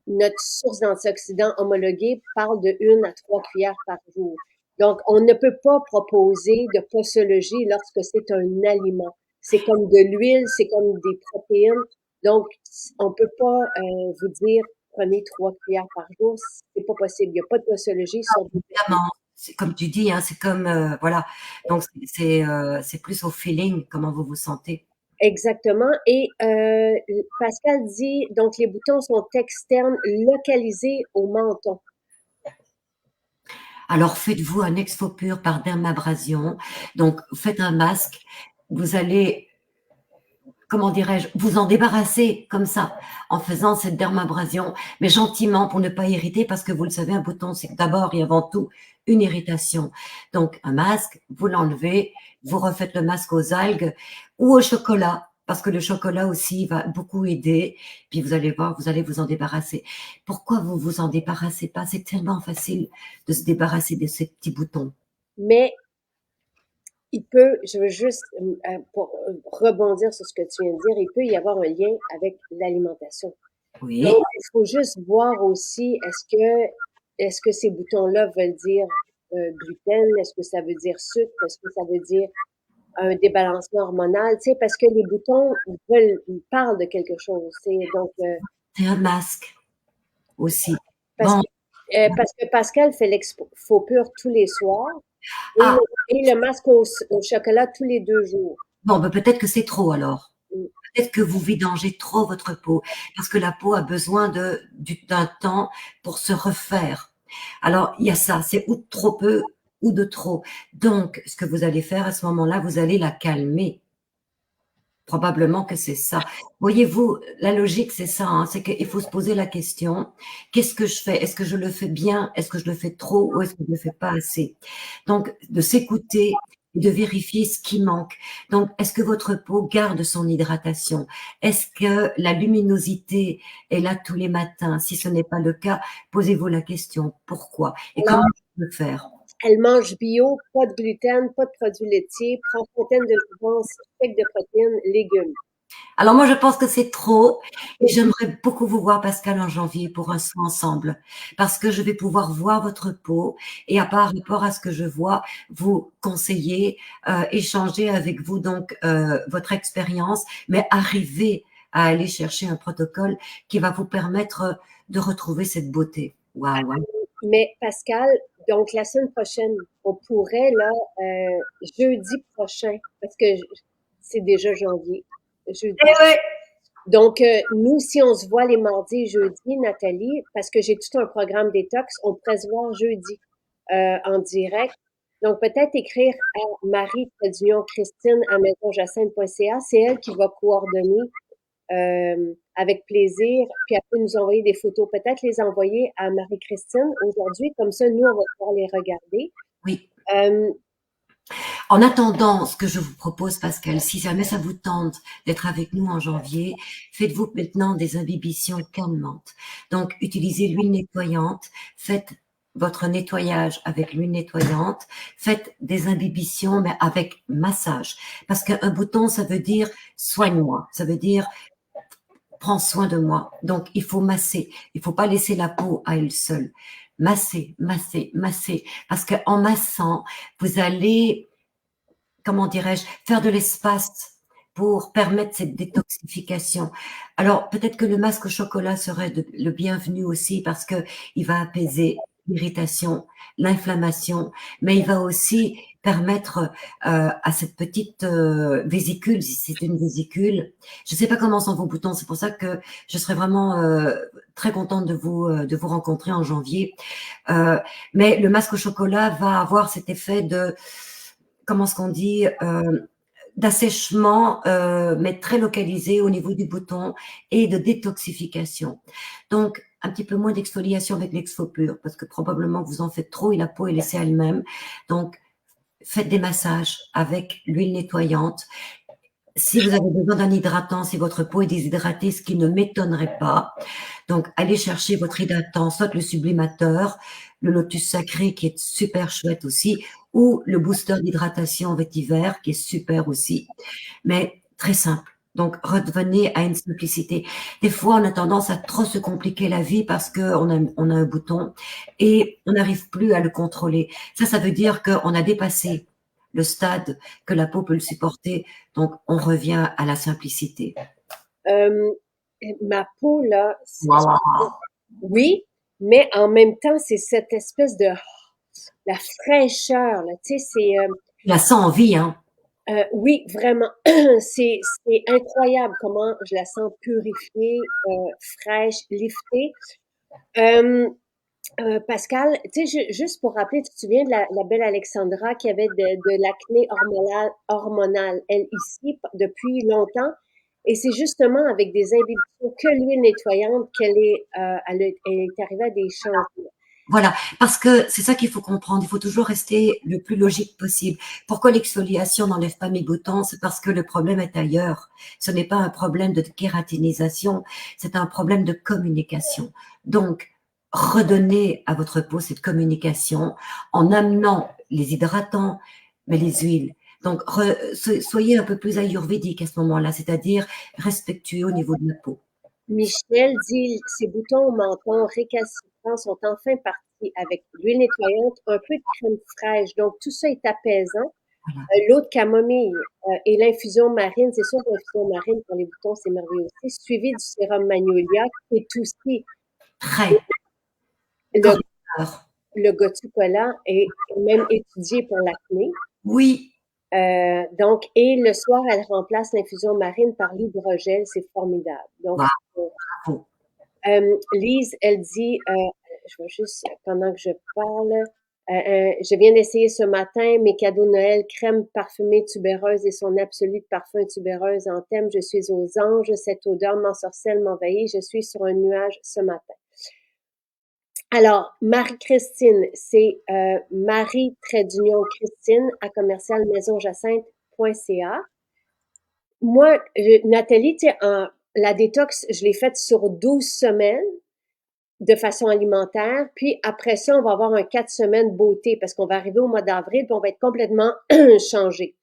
Notre source d'antioxydants homologués parle de 1 à 3 cuillères par jour. Donc, on ne peut pas proposer de posologie lorsque c'est un aliment. C'est comme de l'huile, c'est comme des protéines. Donc, on peut pas vous dire prenez 3 cuillères par jour, c'est pas possible. Il n'y a pas de posologie sur des Évidemment, c'est comme tu dis, hein, c'est comme voilà. Donc c'est plus au feeling, comment vous vous sentez. Exactement. Et Pascal dit donc les boutons sont externes, localisés au menton. Alors faites-vous un exfopure par dermabrasion. Donc faites un masque. Vous allez, comment dirais-je, vous en débarrasser comme ça en faisant cette dermabrasion, mais gentiment pour ne pas irriter, parce que vous le savez, un bouton, c'est d'abord et avant tout une irritation. Donc un masque, vous l'enlevez, vous refaites le masque aux algues ou au chocolat, parce que le chocolat aussi va beaucoup aider. Puis vous allez voir, vous allez vous en débarrasser. Pourquoi vous vous en débarrassez pas? C'est tellement facile de se débarrasser de ces petits boutons. Mais je veux juste pour rebondir sur ce que tu viens de dire, il peut y avoir un lien avec l'alimentation. Oui. Donc, il faut juste voir aussi, est-ce que ces boutons-là veulent dire gluten? Est-ce que ça veut dire sucre? Est-ce que ça veut dire un débalancement hormonal? Tu sais, parce que les boutons ils parlent de quelque chose. Donc, C'est un masque aussi. parce Bon, que, parce que Pascal fait l'exfo pur tous les soirs et ah, le masque au chocolat tous les 2 jours. bon, ben peut-être que c'est trop alors. Mm. Peut-être que vous vidangez trop votre peau, parce que la peau a besoin d'un temps pour se refaire. Alors, il y a ça, c'est ou de trop peu ou de trop. Donc, ce que vous allez faire à ce moment-là, vous allez la calmer. Probablement que c'est ça. Voyez-vous, la logique, c'est ça, hein, c'est qu'il faut se poser la question, qu'est-ce que je fais? Est-ce que je le fais bien? Est-ce que je le fais trop ou est-ce que je le fais pas assez? Donc, de s'écouter et de vérifier ce qui manque. Donc, est-ce que votre peau garde son hydratation? Est-ce que la luminosité est là tous les matins? Si ce n'est pas le cas, posez-vous la question, pourquoi? Et Alors, comment je peux faire? elle mange bio, pas de gluten, pas de produits laitiers, prend fontaine de jouvence, steak de protéines, légumes. Alors moi, je pense que c'est trop et j'aimerais beaucoup vous voir, Pascal, en janvier pour un soin ensemble parce que je vais pouvoir voir votre peau et à par rapport à ce que je vois, vous conseiller, échanger avec vous donc votre expérience, mais arriver à aller chercher un protocole qui va vous permettre de retrouver cette beauté. Waouh, waouh. Mais Pascal, donc la semaine prochaine, on pourrait là, jeudi prochain, parce que c'est déjà janvier, Eh jeudi. ouais. Donc, nous, si on se voit les mardis et jeudis, Nathalie, parce que j'ai tout un programme détox, on pourrait se voir jeudi en direct. Donc, peut-être écrire à Marie-Christine à maisonjacinthe.ca. C'est elle qui va coordonner avec plaisir, puis après nous envoyer des photos. Peut-être les envoyer à Marie-Christine aujourd'hui, comme ça, nous, on va pouvoir les regarder. Oui. Euh, En attendant, ce que je vous propose, Pascal, si jamais ça vous tente d'être avec nous en janvier, faites-vous maintenant des imbibitions calmantes. Donc, utilisez l'huile nettoyante, faites votre nettoyage avec l'huile nettoyante, faites des imbibitions, mais avec massage. Parce qu'un bouton, ça veut dire soigne-moi, ça veut dire prends soin de moi. Donc, il faut masser. Il faut pas laisser la peau à elle seule. Masser, masser, masser. Parce qu'en massant, vous allez, comment dirais-je, faire de l'espace pour permettre cette détoxification. Alors, peut-être que le masque au chocolat serait le bienvenu aussi parce que il va apaiser l'irritation, l'inflammation, mais il va aussi permettre à cette petite vésicule, si c'est une vésicule, je ne sais pas comment sont vos boutons, c'est pour ça que je serais vraiment très contente de vous rencontrer en janvier. Mais le masque au chocolat va avoir cet effet de, comment est-ce qu'on dit, d'assèchement, mais très localisé au niveau du bouton et de détoxification. Donc, un petit peu moins d'exfoliation avec l'exfopur parce que probablement vous en faites trop et la peau est laissée à elle-même. Donc, faites des massages avec l'huile nettoyante. Si vous avez besoin d'un hydratant, si votre peau est déshydratée, ce qui ne m'étonnerait pas, donc allez chercher votre hydratant, soit le sublimateur, le lotus sacré qui est super chouette aussi, ou le booster d'hydratation vétiver qui est super aussi, mais très simple. Donc revenez à une simplicité. Des fois, on a tendance à trop se compliquer la vie parce on a un bouton et on n'arrive plus à le contrôler. Ça veut dire qu'on a dépassé le stade que la peau peut le supporter. Donc, on revient à la simplicité. euh, ma peau, là, Wow. oui, mais en même temps, c'est cette espèce de la fraîcheur, là, tu sais, Tu la sens en vie, hein? oui, vraiment, c'est incroyable comment je la sens purifiée, fraîche, liftée. Euh, Pascal, tu sais, juste pour rappeler, tu te souviens de la belle Alexandra qui avait de l'acné hormonale, elle ici, depuis longtemps. Et c'est justement avec des imbibitions que l'huile nettoyante elle est arrivée à des changements. Voilà, parce que c'est ça qu'il faut comprendre. Il faut toujours rester le plus logique possible. Pourquoi l'exfoliation n'enlève pas mes boutons? C'est parce que le problème est ailleurs. Ce n'est pas un problème de kératinisation, c'est un problème de communication. Donc, redonnez à votre peau cette communication en amenant les hydratants, mais les huiles. Donc, soyez un peu plus ayurvédique à ce moment-là, c'est-à-dire respectueux au niveau de la peau. Michel dit, ces boutons au menton récalcitrants sont enfin partis avec l'huile nettoyante, un peu de crème fraîche. Donc, tout ça est apaisant. Voilà. L'eau de camomille et l'infusion marine, c'est sûr que l'infusion marine pour les boutons, c'est merveilleux aussi, suivi du sérum magnolia, qui est aussi Très le, correcteur. le gotucola est même étudié pour l'acné. Oui. Donc, et le soir, elle remplace l'infusion marine par l'hydrogel, c'est formidable. Donc, Wow. Lise, elle dit, je vais juste, pendant que je parle, je viens d'essayer ce matin mes cadeaux de Noël, crème parfumée tubéreuse et son absolu de parfum tubéreuse en thème. Je suis aux anges, cette odeur m'ensorcelle, m'envahit. Je suis sur un nuage ce matin. Alors, Marie-Christine, c'est Marie-Christine à commercial maisonjacinthe.ca. Moi, Nathalie, tu sais, la détox, je l'ai faite sur 12 semaines de façon alimentaire. Puis après ça, on va avoir un 4 semaines beauté parce qu'on va arriver au mois d'avril puis on va être complètement changé.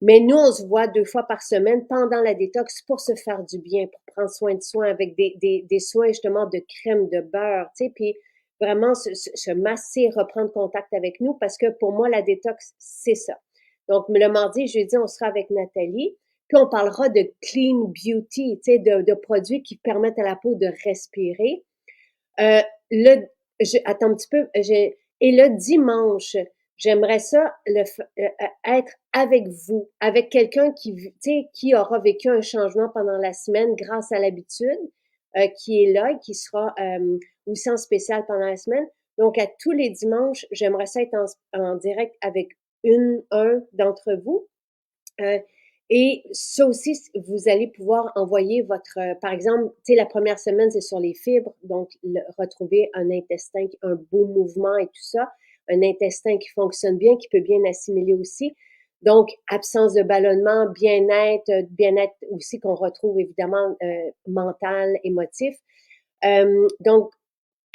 Mais nous, on se voit 2 fois par semaine pendant la détox pour se faire du bien, pour prendre soin de soi avec des soins justement de crème, de beurre, tu sais, puis vraiment se masser, reprendre contact avec nous parce que pour moi, la détox, c'est ça. Donc, le mardi et jeudi, on sera avec Nathalie, puis on parlera de clean beauty, tu sais, de produits qui permettent à la peau de respirer. Euh, le, attends un petit peu, et le dimanche, j'aimerais ça être avec vous, avec quelqu'un qui, tu sais, qui aura vécu un changement pendant la semaine grâce à l'habitude, qui est là et qui sera aussi en spécial pendant la semaine. Donc, à tous les dimanches, j'aimerais ça être en direct avec un d'entre vous. Euh, et ça aussi, vous allez pouvoir envoyer votre, par exemple, tu sais, la première semaine, c'est sur les fibres, donc retrouver un intestin, un beau mouvement et tout ça, un intestin qui fonctionne bien, qui peut bien assimiler aussi. Donc, absence de ballonnement, bien-être aussi qu'on retrouve évidemment mental, émotif. Donc,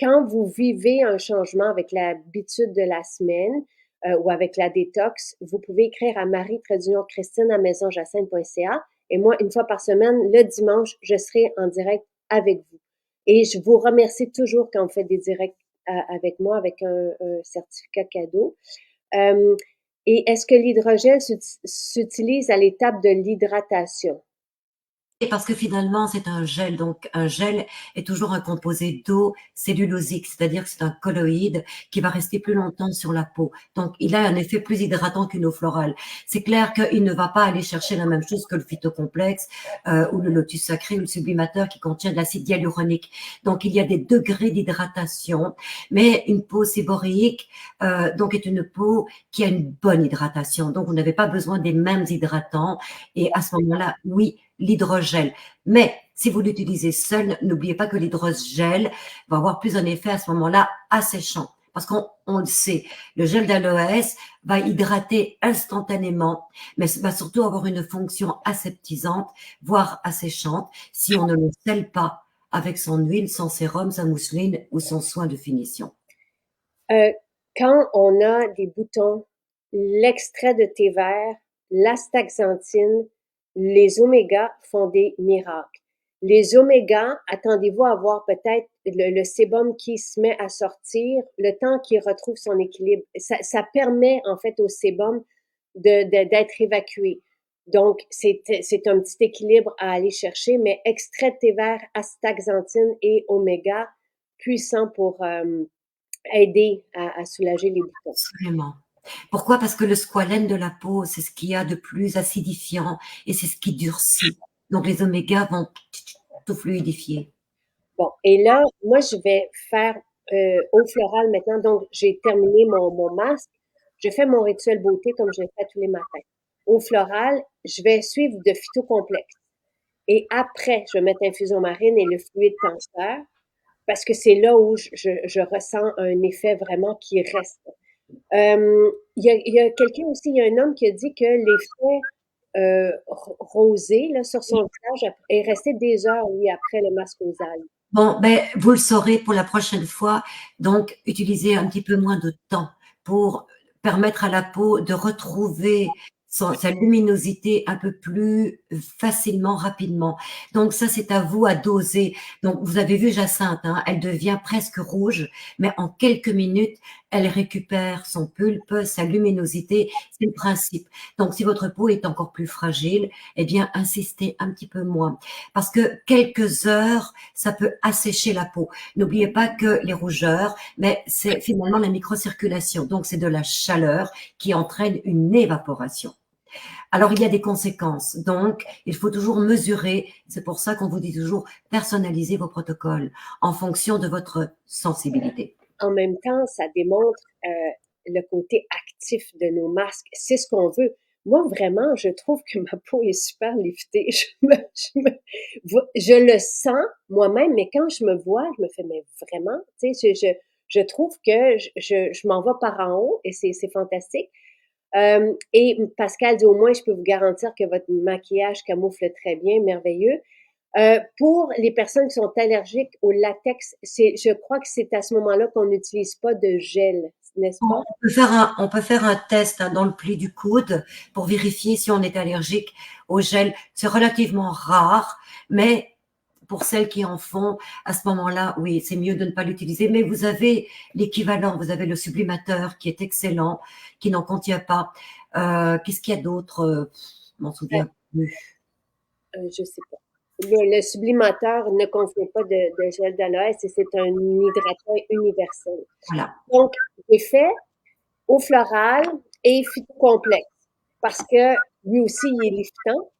quand vous vivez un changement avec l'habitude de la semaine ou avec la détox, vous pouvez écrire à Marie-Christine à maisonjacinthe.ca et moi, une fois par semaine, le dimanche, je serai en direct avec vous. Et je vous remercie toujours quand vous faites des directs avec moi avec un certificat cadeau. Euh, et est-ce que l'hydrogel s'utilise à l'étape de l'hydratation? Et parce que finalement, c'est un gel. Donc, un gel est toujours un composé d'eau cellulosique, c'est-à-dire que c'est un colloïde qui va rester plus longtemps sur la peau. Donc, il a un effet plus hydratant qu'une eau florale. C'est clair qu'il ne va pas aller chercher la même chose que le phytocomplexe ou le lotus sacré ou le sublimateur qui contient de l'acide hyaluronique. Donc, il y a des degrés d'hydratation, mais une peau séboréique donc est une peau qui a une bonne hydratation. Donc, vous n'avez pas besoin des mêmes hydratants. Et à ce moment-là, oui, l'hydrogel. Mais si vous l'utilisez seul, n'oubliez pas que l'hydrogel va avoir plus un effet à ce moment-là asséchant. Parce qu'on le sait, le gel d'aloès va hydrater instantanément, mais va surtout avoir une fonction aseptisante, voire asséchante, si on ne le scelle pas avec son huile, son sérum, sa mousseline ou son soin de finition. Euh, Quand on a des boutons, l'extrait de thé vert, l'astaxanthine, les omégas font des miracles. Les omégas, attendez-vous à voir peut-être le sébum qui se met à sortir, le temps qu'il retrouve son équilibre. Ça permet en fait au sébum d'être évacué. Donc, c'est un petit équilibre à aller chercher, mais extrait de thé vert, astaxanthine et oméga, puissant pour aider à soulager les boutons. Absolument. Pourquoi? Parce que le squalène de la peau, c'est ce qu'il y a de plus acidifiant et c'est ce qui durcit. Donc les omégas vont tout fluidifier. Bon, et là, moi, je vais faire eau florale maintenant. Donc, j'ai terminé mon masque. Je fais mon rituel beauté comme je le fais tous les matins. Eau florale, je vais suivre de phytocomplexe. Et après, je vais mettre infusion marine et le fluide tenseur parce que c'est là où je ressens un effet vraiment qui reste. Il y a quelqu'un aussi, il y a un homme qui a dit que l'effet rosé là, sur son visage est resté des heures, lui, après le masque aux algues. Bon, ben, vous le saurez pour la prochaine fois. Donc, utilisez un petit peu moins de temps pour permettre à la peau de retrouver sa luminosité un peu plus facilement, rapidement. Donc, ça, c'est à vous à doser. Donc, vous avez vu Jacinthe, hein, elle devient presque rouge, mais en quelques minutes, elle récupère son pulpe, sa luminosité. C'est le principe. Donc, si votre peau est encore plus fragile, eh bien, insistez un petit peu moins. Parce que quelques heures, ça peut assécher la peau. N'oubliez pas que les rougeurs, mais c'est finalement la microcirculation. Donc, c'est de la chaleur qui entraîne une évaporation. Alors, il y a des conséquences. Donc, il faut toujours mesurer. C'est pour ça qu'on vous dit toujours personnaliser vos protocoles en fonction de votre sensibilité. En même temps, ça démontre le côté actif de nos masques. C'est ce qu'on veut. Moi, vraiment, je trouve que ma peau est super liftée. Je le sens moi-même, mais quand je me vois, je me fais, mais vraiment, tu sais, je trouve que je m'en vais par en haut et c'est fantastique. Et Pascal dit, au moins, je peux vous garantir que votre maquillage camoufle très bien, merveilleux. Pour les personnes qui sont allergiques au latex, je crois que c'est à ce moment-là qu'on n'utilise pas de gel. n'est-ce pas? On peut faire un test hein, dans le pli du coude pour vérifier si on est allergique au gel. C'est relativement rare, mais pour celles qui en font, à ce moment-là, oui, c'est mieux de ne pas l'utiliser. Mais vous avez l'équivalent, vous avez le sublimateur qui est excellent, qui n'en contient pas. Qu'est-ce qu'il y a d'autre Je m'en souviens plus. Je sais pas. Le sublimateur ne contient pas de gel d'aloès et c'est un hydratant universel. Voilà. Donc, j'ai fait eau florale et phytocomplexe parce que lui aussi, il est liftant.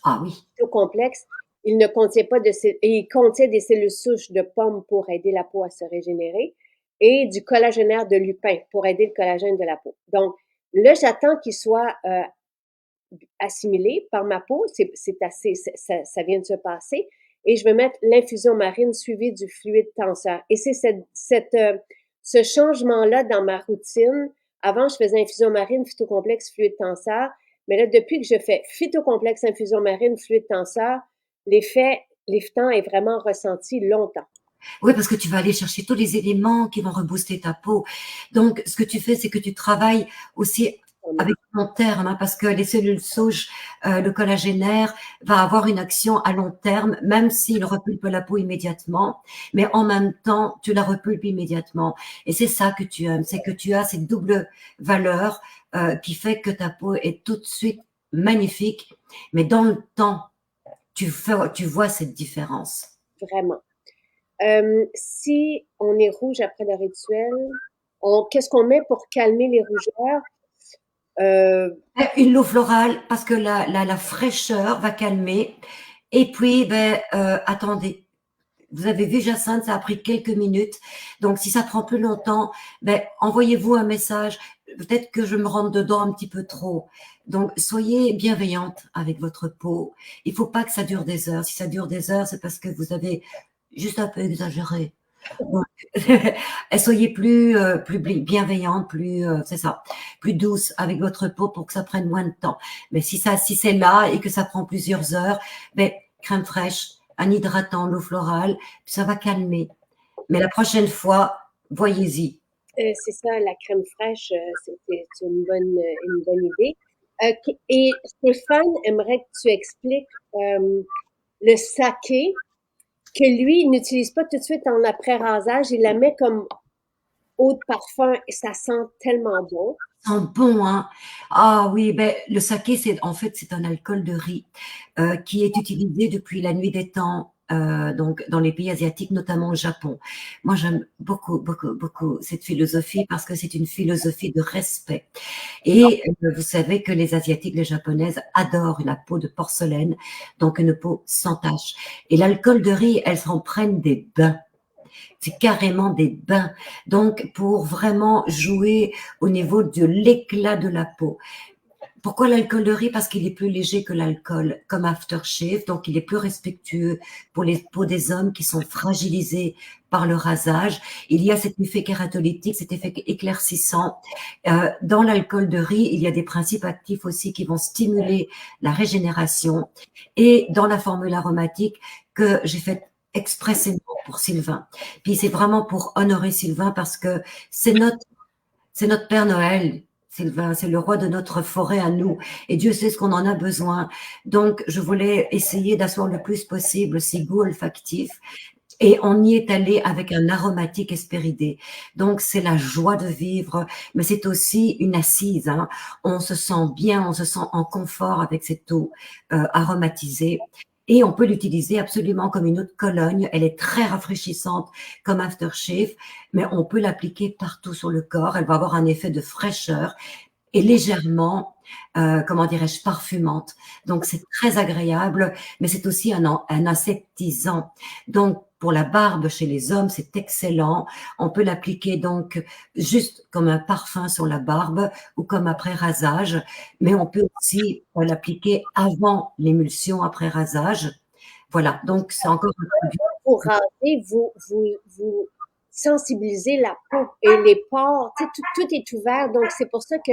Ah oui. Phytocomplexe, il ne contient pas et il contient des cellules souches de pommes pour aider la peau à se régénérer et du collagénaire de lupin pour aider le collagène de la peau. Donc, là, j'attends qu'il soit assimilé par ma peau, c'est assez, ça vient de se passer, et je vais mettre l'infusion marine suivie du fluide tenseur. Et c'est ce changement-là dans ma routine. Avant, je faisais infusion marine, phytocomplexe, fluide tenseur, mais là, depuis que je fais phytocomplexe, infusion marine, fluide tenseur, l'effet liftant est vraiment ressenti longtemps. Oui, parce que tu vas aller chercher tous les éléments qui vont rebooster ta peau. Donc, ce que tu fais, c'est que tu travailles aussi avec long terme, hein, parce que les cellules souches, le collagénaire va avoir une action à long terme, même s'il repulpe la peau immédiatement, mais en même temps, tu la repulpes immédiatement. Et c'est ça que tu aimes, c'est que tu as cette double valeur qui fait que ta peau est tout de suite magnifique, mais dans le temps, tu vois cette différence. Vraiment. Si on est rouge après le rituel, qu'est-ce qu'on met pour calmer les rougeurs? Une eau florale parce que la fraîcheur va calmer. Et puis, attendez, vous avez vu Jacinthe, ça a pris quelques minutes. Donc, si ça prend plus longtemps, envoyez-vous un message. Peut-être que je me rentre dedans un petit peu trop. Donc, soyez bienveillante avec votre peau. Il faut pas que ça dure des heures. Si ça dure des heures, c'est parce que vous avez juste un peu exagéré. Donc, soyez plus bienveillante, c'est ça, plus douce avec votre peau pour que ça prenne moins de temps. Mais si c'est là et que ça prend plusieurs heures, crème fraîche, un hydratant, l'eau florale, ça va calmer. Mais la prochaine fois, voyez-y. C'est ça, la crème fraîche, c'est une bonne idée. Et Stéphane aimerait que tu expliques le saké, que lui, il n'utilise pas tout de suite en après-rasage, il la met comme eau de parfum et ça sent tellement bon. Ça sent bon, hein. Ah oui, le saké, c'est un alcool de riz qui est utilisé depuis la nuit des temps. Donc dans les pays asiatiques, notamment au Japon. Moi, j'aime beaucoup, beaucoup, beaucoup cette philosophie parce que c'est une philosophie de respect. Et vous savez que les Asiatiques, les Japonaises adorent la peau de porcelaine, donc une peau sans tache. Et l'alcool de riz, elles s'en prennent des bains. C'est carrément des bains. Donc, pour vraiment jouer au niveau de l'éclat de la peau. Pourquoi l'alcool de riz? Parce qu'il est plus léger que l'alcool, comme aftershave, donc il est plus respectueux pour les peaux des hommes qui sont fragilisés par le rasage. Il y a cet effet kératolytique, cet effet éclaircissant. Dans l'alcool de riz, il y a des principes actifs aussi qui vont stimuler la régénération. Et dans la formule aromatique que j'ai faite expressément pour Sylvain. Puis c'est vraiment pour honorer Sylvain parce que c'est notre Père Noël. Sylvain, c'est le roi de notre forêt à nous. Et Dieu sait ce qu'on en a besoin. Donc, je voulais essayer d'asseoir le plus possible ces goûts olfactifs. Et on y est allé avec un aromatique hespéridé. Donc, c'est la joie de vivre, mais c'est aussi une assise. Hein. On se sent bien, on se sent en confort avec cette eau aromatisée. Et on peut l'utiliser absolument comme une eau de Cologne. Elle est très rafraîchissante comme aftershave, mais on peut l'appliquer partout sur le corps. Elle va avoir un effet de fraîcheur et légèrement, comment dirais-je, parfumante. Donc, c'est très agréable, mais c'est aussi un aseptisant. Donc, pour la barbe chez les hommes, c'est excellent. On peut l'appliquer donc juste comme un parfum sur la barbe ou comme après rasage, mais on peut aussi l'appliquer avant l'émulsion, après rasage. Voilà, donc c'est encore un produit. Pour raser, vous sensibilisez la peau et les pores, tu sais, tout est ouvert. Donc, c'est pour ça que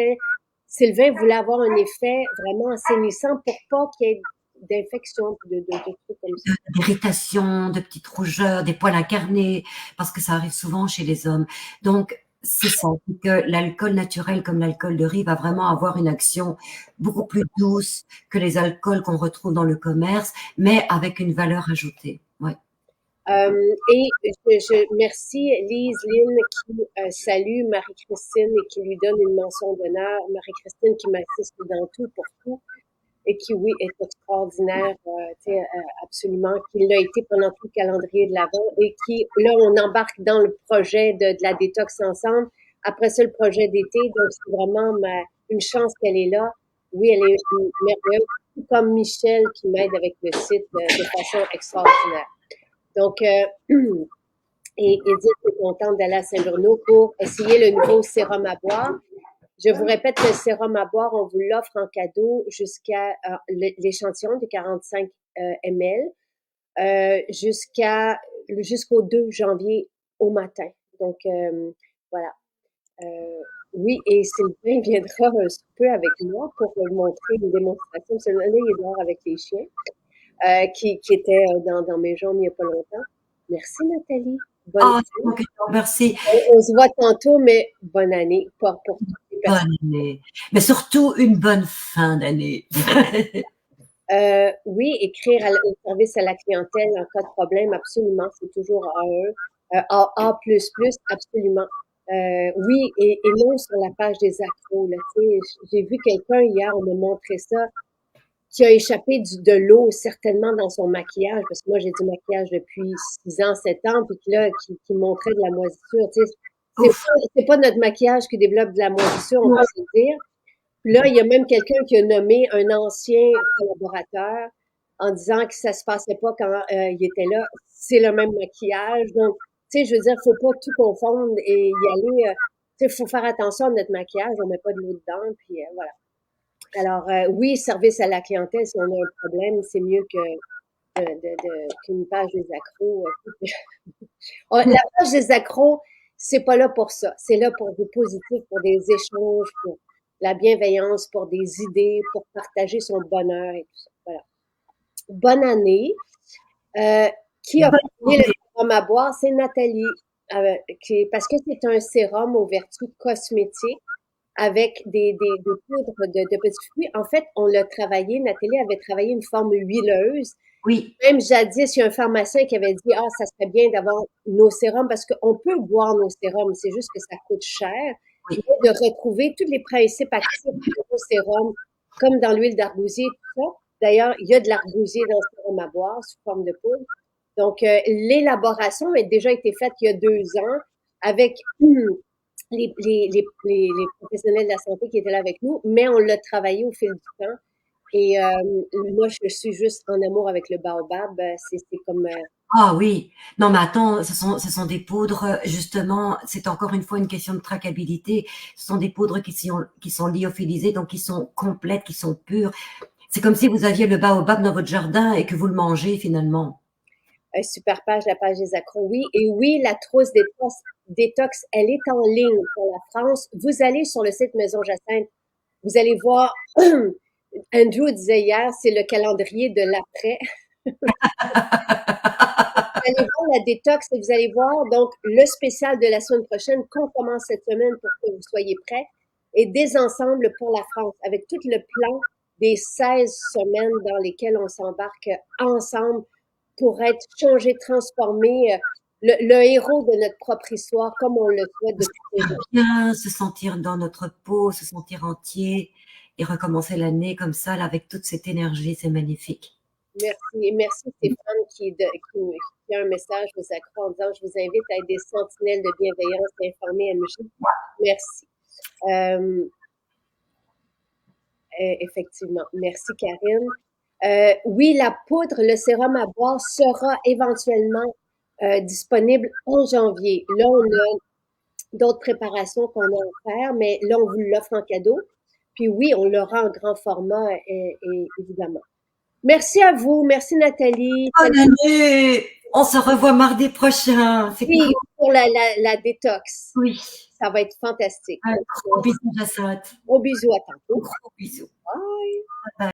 Sylvain voulait avoir un effet vraiment assainissant pour pas qu'il y ait d'infection, de trucs comme ça. D'irritation, de petites rougeurs, des poils incarnés, parce que ça arrive souvent chez les hommes. Donc, C'est ça, c'est que l'alcool naturel comme l'alcool de riz va vraiment avoir une action beaucoup plus douce que les alcools qu'on retrouve dans le commerce, mais avec une valeur ajoutée. Ouais. Et merci Lise Lynn qui salue Marie-Christine et qui lui donne une mention d'honneur. Marie-Christine qui m'assiste dans tout pour tout et qui, oui, est extraordinaire, absolument, qui l'a été pendant tout le calendrier de l'Avent et qui, là, on embarque dans le projet de la détox ensemble. Après ça, le projet d'été, donc c'est vraiment une chance qu'elle est là. Oui, elle est merveilleuse, tout comme Michel qui m'aide avec le site de façon extraordinaire. Donc, et Edith est contente d'aller à Saint-Bruno pour essayer le nouveau sérum à boire. Je vous répète que le sérum à boire, on vous l'offre en cadeau jusqu'à l'échantillon de 45 ml jusqu'au 2 janvier au matin. Donc, voilà. Oui, et Sylvain viendra un peu avec moi pour montrer une démonstration. Celui-là, il est dehors avec les chiens, qui était dans mes jambes il n'y a pas longtemps. Merci Nathalie. Bonne Ah, c'est année. moi qui te remercie. On se voit tantôt, mais bonne année pour toutes les personnes. Bonne année. Mais surtout une bonne fin d'année. Oui, écrire au service à la clientèle en cas de problème, absolument, c'est toujours A1, A++, absolument. Oui, et non sur la page des accros, là, tu sais, j'ai vu quelqu'un hier, on m'a montré ça, qui a échappé de l'eau certainement dans son maquillage, parce que moi j'ai du maquillage depuis 6 ans, 7 ans, puis là, qui montrait de la moisissure, tu sais, Ouf. c'est pas notre maquillage qui développe de la moisissure, on Ouais. peut se le dire. Puis là, il y a même quelqu'un qui a nommé un ancien collaborateur en disant que ça se passait pas quand il était là. C'est le même maquillage. Donc, tu sais, je veux dire, faut pas tout confondre et y aller. Tu sais, faut faire attention à notre maquillage. On met pas de l'eau dedans. Puis voilà. Alors, oui, service à la clientèle, si on a un problème, c'est mieux qu'une page des accros. La page des accros, c'est pas là pour ça. C'est là pour du positif, pour des échanges, pour la bienveillance, pour des idées, pour partager son bonheur et tout ça. Voilà. Bonne année. Qui a Bonne fourni le idée. sérum à boire? C'est Nathalie. Parce que c'est un sérum aux vertus cosmétiques avec des poudres de petits fruits. En fait, on l'a travaillé, Nathalie avait travaillé une forme huileuse. Oui, Même jadis, il y a un pharmacien qui avait dit, ah, ça serait bien d'avoir nos sérums parce qu'on peut boire nos sérums, c'est juste que ça coûte cher. oui. Mais de retrouver tous les principes actifs de nos sérums, comme dans l'huile d'argousier, tout ça. D'ailleurs, il y a de l'argousier dans le sérum à boire sous forme de poudre. Donc, l'élaboration a déjà été faite il y a 2 ans avec les professionnels de la santé qui étaient là avec nous, mais on l'a travaillé au fil du temps. Et moi, je suis juste en amour avec le baobab. C'est comme... Ah oui. Non, mais attends, ce sont des poudres, justement, c'est encore une fois une question de traçabilité. Ce sont des poudres qui sont lyophilisées, donc qui sont complètes, qui sont pures. C'est comme si vous aviez le baobab dans votre jardin et que vous le mangez finalement. super page, la page des accros. Oui, et oui, la trousse détox, elle est en ligne pour la France. Vous allez sur le site Maison Jacinthe, vous allez voir, Andrew disait hier, c'est le calendrier de l'après. Vous allez voir la détox et vous allez voir donc le spécial de la semaine prochaine qu'on commence cette semaine pour que vous soyez prêts et des ensembles pour la France avec tout le plan des 16 semaines dans lesquelles on s'embarque ensemble pour être changé, transformé, le héros de notre propre histoire comme on le souhaite Se depuis sentir toujours. bien, se sentir dans notre peau, se sentir entier et recommencer l'année comme ça, là, avec toute cette énergie, c'est magnifique. Merci. Et merci Stéphane qui a un message aux accros en disant je vous invite à être des sentinelles de bienveillance et informer MJ. Merci. Effectivement. Merci, Karine. Oui, la poudre, le sérum à boire sera éventuellement disponible en janvier. Là, on a d'autres préparations qu'on a à faire, mais là, on vous l'offre en cadeau. Puis oui, on l'aura en grand format, évidemment. Merci à vous. Merci, Nathalie. Bonne année! On se revoit mardi prochain. C'est Oui, cool. pour la détox. Oui. Ça va être fantastique. Un Donc, gros bisou, Jassat. gros bisous à tantôt. Gros bisous. Bye. Bye.